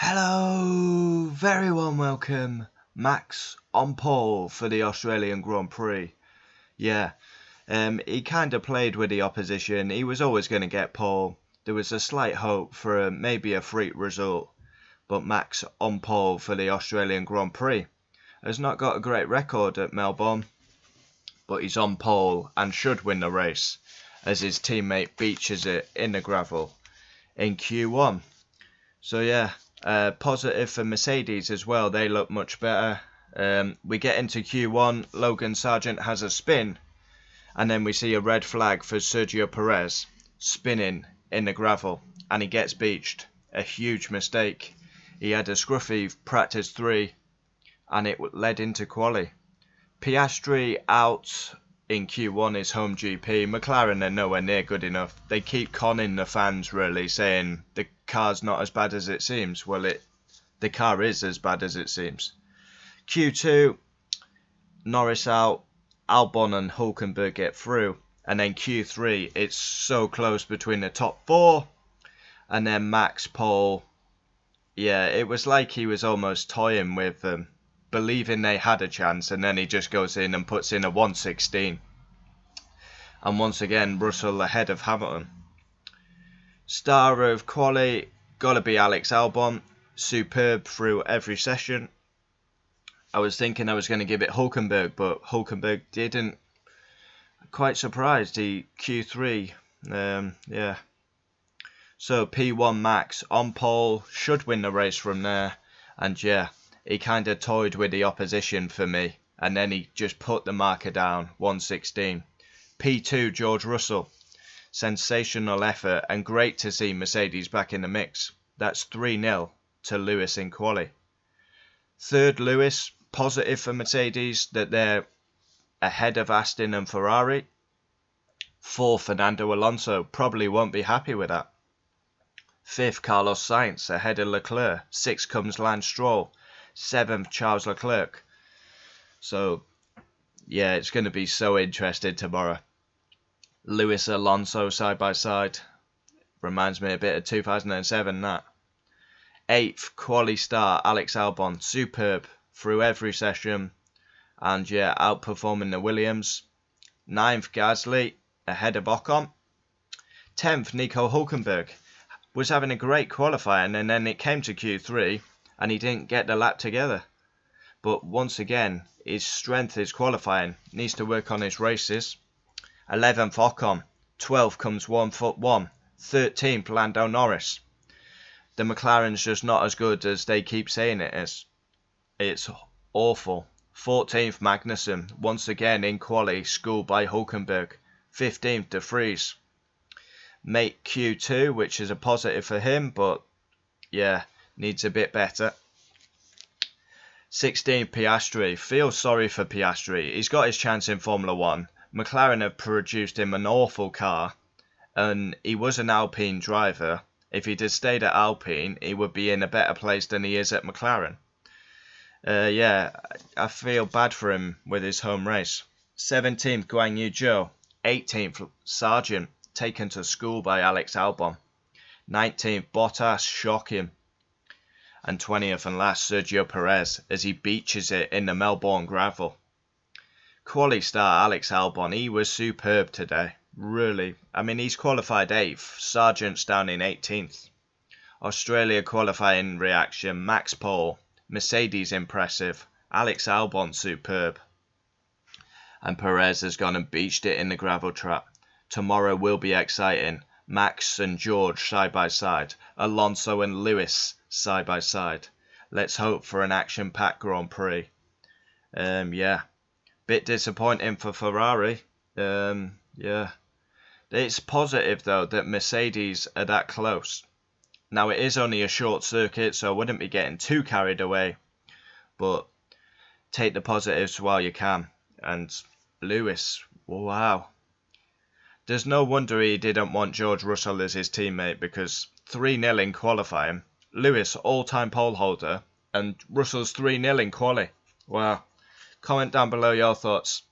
Hello, very warm welcome. Max on pole for the Australian Grand Prix. He kind of played with the opposition. He was always going to get pole. There was a slight hope for maybe a freak result, but Max on pole for the Australian Grand Prix has not got a great record at Melbourne, but he's on pole and should win the race as his teammate beaches it in the gravel in Q1. Positive for Mercedes as well. They look much better. We get into Q1. Logan Sargent has a spin, and then we see a red flag for Sergio Perez spinning in the gravel, and he gets beached. A huge mistake. He had a scruffy practice 3, and it led into quali. Piastri out in Q1 is home GP. McLaren are nowhere near good enough. They keep conning the fans, really, saying the car's not as bad as it seems. Well, the car is as bad as it seems. Q2, Norris out, Albon and Hulkenberg get through. And then Q3, it's so close between the top 4. And then Max pole. Yeah, it was like he was almost toying with them, believing they had a chance, and then he just goes in and puts in a 1:16. And once again, Russell ahead of Hamilton. Star of quali, gotta be Alex Albon. Superb through every session. I was thinking I was going to give it Hulkenberg, but Hulkenberg didn't. Quite surprised. He Q3. So P1 Max on pole, should win the race from there. And yeah, he kind of toyed with the opposition for me, and then he just put the marker down, 1:16. P2 George Russell, sensational effort, and great to see Mercedes back in the mix. That's 3-0 to Lewis in quali. Third Lewis, positive for Mercedes that they're ahead of Aston and Ferrari. 4 Fernando Alonso, probably won't be happy with that. 5th Carlos Sainz ahead of Leclerc. 6th comes Lance Stroll. 7th Charles Leclerc. So yeah, it's going to be so interesting tomorrow. Lewis Alonso side by side. Reminds me a bit of 2007, that. 8th quali star Alex Albon. Superb through every session. And yeah, outperforming the Williams. 9th Gasly ahead of Ocon. 10th Nico Hulkenberg. Was having a great qualifying, and then it came to Q3 and he didn't get the lap together. But once again, his strength is qualifying. Needs to work on his races. 11th Ocon. 12th comes 1-1. 13th Lando Norris. The McLaren's just not as good as they keep saying it is. It's awful. 14th Magnussen. Once again in quali, schooled by Hulkenberg. 15th De Vries. Mate Q2, which is a positive for him, but yeah, needs a bit better. 16th Piastri. Feel sorry for Piastri. He's got his chance in Formula 1. McLaren have produced him an awful car, and he was an Alpine driver. If he'd have stayed at Alpine, he would be in a better place than he is at McLaren. I feel bad for him with his home race. 17th Guan Yu Zhou. 18th Sargent, taken to school by Alex Albon. 19th Bottas, shocking. And 20th and last Sergio Perez as he beaches it in the Melbourne gravel. Quali star Alex Albon, he was superb today. Really. I mean, he's qualified 8th. Sargent's down in 18th. Australia qualifying reaction. Max pole. Mercedes impressive. Alex Albon superb. And Perez has gone and beached it in the gravel trap. Tomorrow will be exciting. Max and George side by side. Alonso and Lewis side by side. Let's hope for an action-packed Grand Prix. Bit disappointing for Ferrari. It's positive though that Mercedes are that close. Now it is only a short circuit, so I wouldn't be getting too carried away. But take the positives while you can. And Lewis, wow. There's no wonder he didn't want George Russell as his teammate, because 3-0 in qualifying. Lewis, all-time pole holder, and Russell's 3-0 in quali. Wow. Comment down below your thoughts.